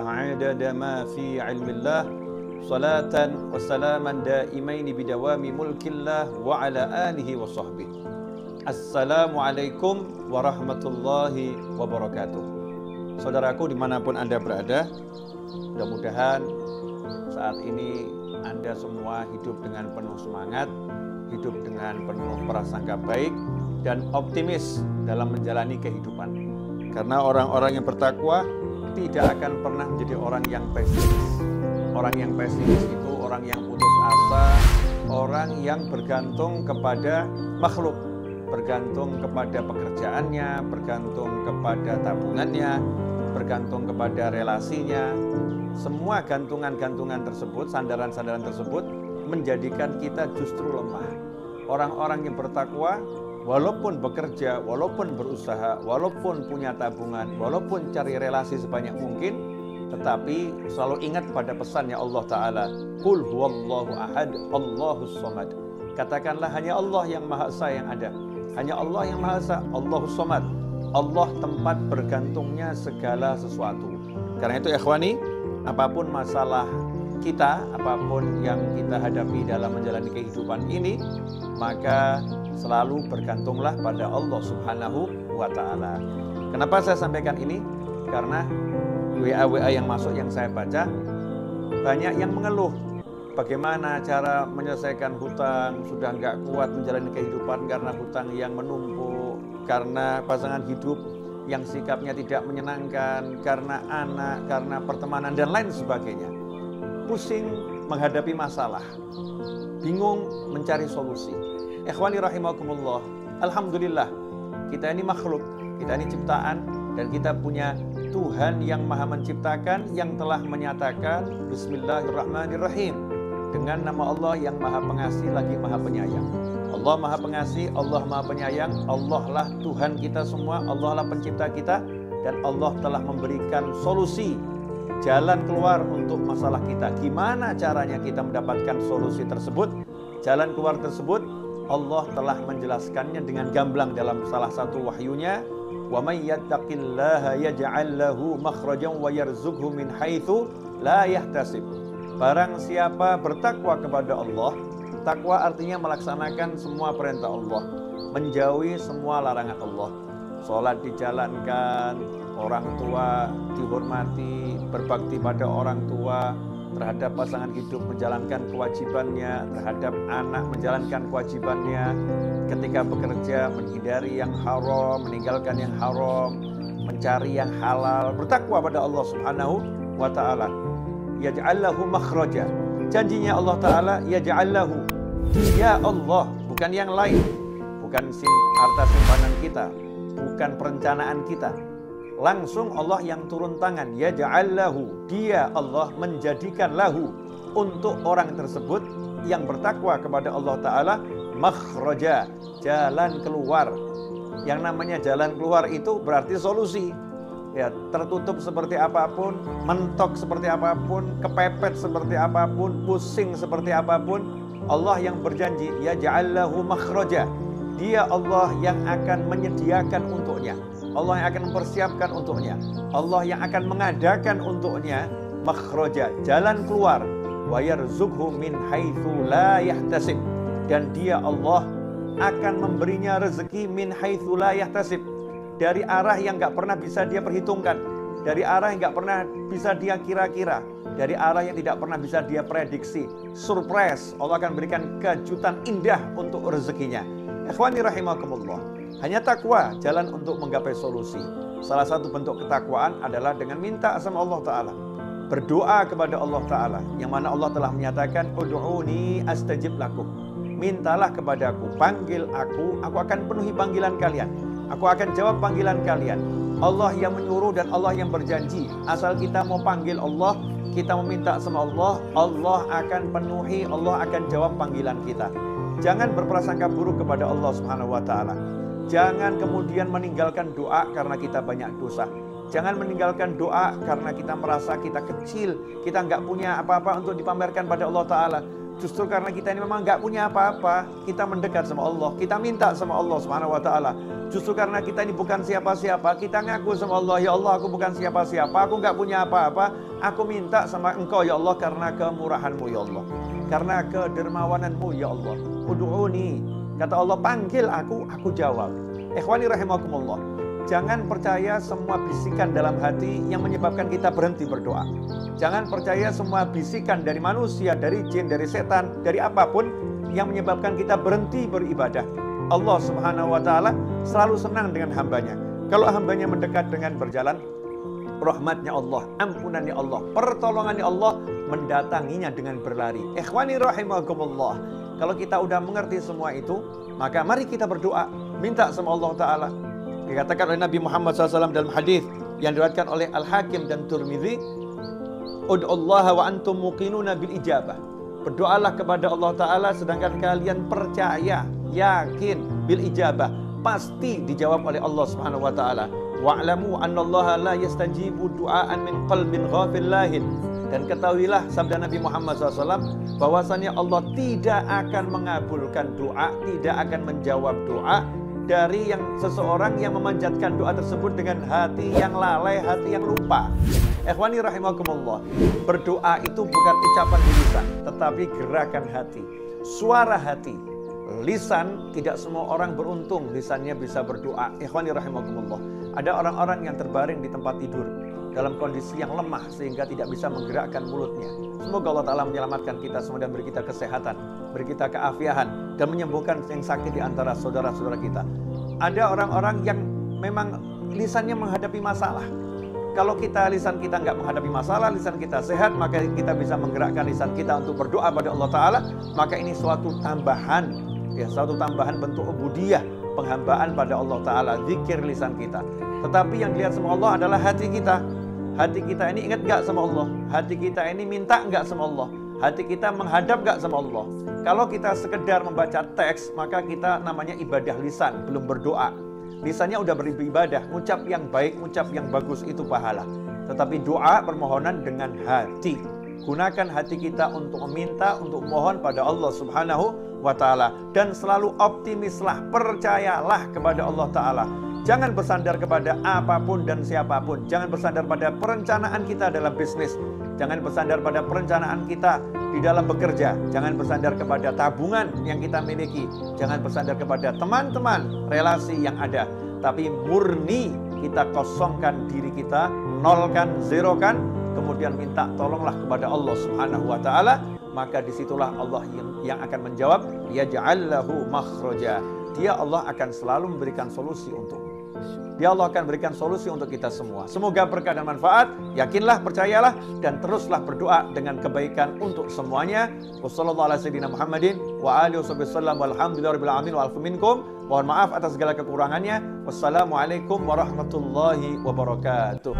adada ma fi ilmillah, salatan wa salaman daimaini bidawami mulkillah wa ala alihi wa sahbihi. Assalamualaikum warahmatullahi wabarakatuh. Saudaraku dimanapun Anda berada, mudah-mudahan saat ini Anda semua hidup dengan penuh semangat, hidup dengan penuh prasangka baik, dan optimis dalam menjalani kehidupan. Karena orang-orang yang bertakwa tidak akan pernah menjadi orang yang pesimis. Orang yang pesimis itu orang yang putus asa, orang yang bergantung kepada makhluk, bergantung kepada pekerjaannya, bergantung kepada tabungannya, bergantung kepada relasinya. Semua gantungan-gantungan tersebut, sandaran-sandaran tersebut menjadikan kita justru lemah. Orang-orang yang bertakwa, walaupun bekerja, walaupun berusaha, walaupun punya tabungan, walaupun cari relasi sebanyak mungkin, tetapi selalu ingat pada pesannya Allah Ta'ala, Qul huwallahu ahad, Allahus somad. Katakanlah hanya Allah yang Maha Esa yang ada. Hanya Allah yang Maha Esa, Allahus somad. Allah tempat bergantungnya segala sesuatu. Karena itu ikhwani, apapun masalah kita, apapun yang kita hadapi dalam menjalani kehidupan ini, maka selalu bergantunglah pada Allah Subhanahu wa Ta'ala. Kenapa saya sampaikan ini? Karena WA yang masuk yang saya baca, banyak yang mengeluh bagaimana cara menyelesaikan hutang, sudah nggak kuat menjalani kehidupan karena hutang yang menumpuk, karena pasangan hidup yang sikapnya tidak menyenangkan, karena anak, karena pertemanan, dan lain sebagainya. Pusing menghadapi masalah, bingung mencari solusi. Ikhwani rahimakumullah, alhamdulillah kita ini makhluk, kita ini ciptaan, dan kita punya Tuhan yang maha menciptakan, yang telah menyatakan Bismillahirrahmanirrahim, dengan nama Allah yang maha pengasih lagi maha penyayang. Allah maha pengasih, Allah maha penyayang, Allah lah Tuhan kita semua, Allah lah pencipta kita, dan Allah telah memberikan solusi, jalan keluar untuk masalah kita. Gimana caranya kita mendapatkan solusi tersebut? Jalan keluar tersebut Allah telah menjelaskannya dengan gamblang dalam salah satu wahyunya, wa may yattaqillaha yaj'al lahu makhrajan wa yarzuqhu min haitsu la yahtasib. Barang siapa bertakwa kepada Allah, takwa artinya melaksanakan semua perintah Allah, menjauhi semua larangan Allah. Salat dijalankan, orang tua dihormati, berbakti pada orang tua, terhadap pasangan hidup menjalankan kewajibannya, terhadap anak menjalankan kewajibannya, ketika bekerja menghindari yang haram, meninggalkan yang haram, mencari yang halal, bertakwa pada Allah Subhanahu wa Ta'ala. Yaj'allahu makhraja. Janjinya Allah Ta'ala, yaj'allahu, ya Allah, bukan yang lain, bukan harta simpanan kita, bukan perencanaan kita. Langsung Allah yang turun tangan, yaj'allahu, dia Allah menjadikan lahu, untuk orang tersebut yang bertakwa kepada Allah Ta'ala, makhraja, jalan keluar. Yang namanya jalan keluar itu berarti solusi. Ya, tertutup seperti apapun, mentok seperti apapun, kepepet seperti apapun, pusing seperti apapun, Allah yang berjanji, yaj'allahu makhraja, dia Allah yang akan menyediakan untuknya, Allah yang akan mempersiapkan untuknya, Allah yang akan mengadakan untuknya makhraja, jalan keluar, wa yarzuqhu min haitsu la yahtasib, dan dia Allah akan memberinya rezeki min haitsu la yahtasib, dari arah yang nggak pernah bisa dia perhitungkan, dari arah yang nggak pernah bisa dia kira-kira, dari arah yang tidak pernah bisa dia prediksi. Surprise, Allah akan berikan kejutan indah untuk rezekinya. Ikhwani rahimakumullah, hanya takwa jalan untuk menggapai solusi. Salah satu bentuk ketakwaan adalah dengan minta sama Allah Ta'ala, berdoa kepada Allah Ta'ala, yang mana Allah telah menyatakan, ud'uni astajib lakum, mintalah kepadaku, panggil aku akan penuhi panggilan kalian, aku akan jawab panggilan kalian. Allah yang menyuruh dan Allah yang berjanji, asal kita mau panggil Allah, kita meminta sama Allah, Allah akan penuhi, Allah akan jawab panggilan kita. Jangan berprasangka buruk kepada Allah Subhanahu wa Ta'ala. Jangan kemudian meninggalkan doa karena kita banyak dosa. Jangan meninggalkan doa karena kita merasa kita kecil, kita nggak punya apa-apa untuk dipamerkan pada Allah Ta'ala. Justru karena kita ini memang nggak punya apa-apa, kita mendekat sama Allah, kita minta sama Allah Subhanahu wa Ta'ala. Justru karena kita ini bukan siapa-siapa, kita ngaku sama Allah, ya Allah aku bukan siapa-siapa, aku nggak punya apa-apa, aku minta sama Engkau ya Allah karena kemurahan-Mu ya Allah, karena kedermawanan-Mu ya Allah. Ud'uni, kata Allah, panggil aku jawab. Ikhwani rahimakumullah, jangan percaya semua bisikan dalam hati yang menyebabkan kita berhenti berdoa. Jangan percaya semua bisikan dari manusia, dari jin, dari setan, dari apapun yang menyebabkan kita berhenti beribadah. Allah Subhanahu wa Ta'ala selalu senang dengan hambanya. Kalau hambanya mendekat dengan berjalan, rahmatnya Allah, ampunannya Allah, pertolongannya Allah mendatanginya dengan berlari. Ikhwani rahimakumullah, kalau kita udah mengerti semua itu, maka mari kita berdoa, minta sama Allah Ta'ala. Dikatakan oleh Nabi Muhammad SAW dalam hadis yang diriwayatkan oleh Al-Hakim dan Tirmidzi, ud'ullaha wa antum muqinuna bil ijabah. Berdoalah kepada Allah Ta'ala sedangkan kalian percaya, yakin bil ijabah, pasti dijawab oleh Allah Subhanahu wa Ta'ala. Wa'lamu annallaha la yastajibu du'aan min qalbin ghafil lahin. Dan ketahuilah sabda Nabi Muhammad SAW bahwasannya Allah tidak akan mengabulkan doa, tidak akan menjawab doa dari yang seseorang yang memanjatkan doa tersebut dengan hati yang lalai, hati yang lupa. Ikhwani rahimakumullah, berdoa itu bukan ucapan di lisan, tetapi gerakan hati, suara hati. Lisan, tidak semua orang beruntung lisannya bisa berdoa. Ikhwani rahimakumullah, ada orang-orang yang terbaring di tempat tidur dalam kondisi yang lemah sehingga tidak bisa menggerakkan mulutnya. Semoga Allah Ta'ala menyelamatkan kita semua dan beri kita kesehatan, beri kita keafiahan, dan menyembuhkan yang sakit di antara saudara-saudara kita. Ada orang-orang yang memang lisannya menghadapi masalah. Kalau lisan kita nggak menghadapi masalah, lisan kita sehat, maka kita bisa menggerakkan lisan kita untuk berdoa pada Allah Ta'ala. Maka ini suatu tambahan, ya, suatu tambahan bentuk ubudiyah, penghambaan pada Allah Ta'ala, zikir lisan kita. Tetapi yang dilihat sama Allah adalah hati kita. Hati kita ini ingat nggak sama Allah? Hati kita ini minta nggak sama Allah? Hati kita menghadap nggak sama Allah? Kalau kita sekedar membaca teks, maka kita namanya ibadah lisan, belum berdoa. Lisannya udah beribadah, ngucap yang baik, ngucap yang bagus itu pahala. Tetapi doa permohonan dengan hati. Gunakan hati kita untuk meminta, untuk mohon pada Allah Subhanahu wa Ta'ala. Dan selalu optimislah, percayalah kepada Allah Ta'ala. Jangan bersandar kepada apapun dan siapapun. Jangan bersandar pada perencanaan kita dalam bisnis. Jangan bersandar pada perencanaan kita di dalam bekerja. Jangan bersandar kepada tabungan yang kita miliki. Jangan bersandar kepada teman-teman, relasi yang ada. Tapi murni kita kosongkan diri kita, nolkan, zerokan, kemudian minta tolonglah kepada Allah Subhanahu wa Ta'ala. Maka disitulah Allah yang akan menjawab, yaj'al lahu makhraja. Dia Allah akan selalu memberikan solusi untukmu. Dia Allah akan berikan solusi untuk kita semua. Semoga berkah dan manfaat. Yakinlah, percayalah, dan teruslah berdoa dengan kebaikan untuk semuanya. Wassalamualaikum Mohon maaf atas segala kekurangannya. Wassalamualaikum warahmatullahi wabarakatuh.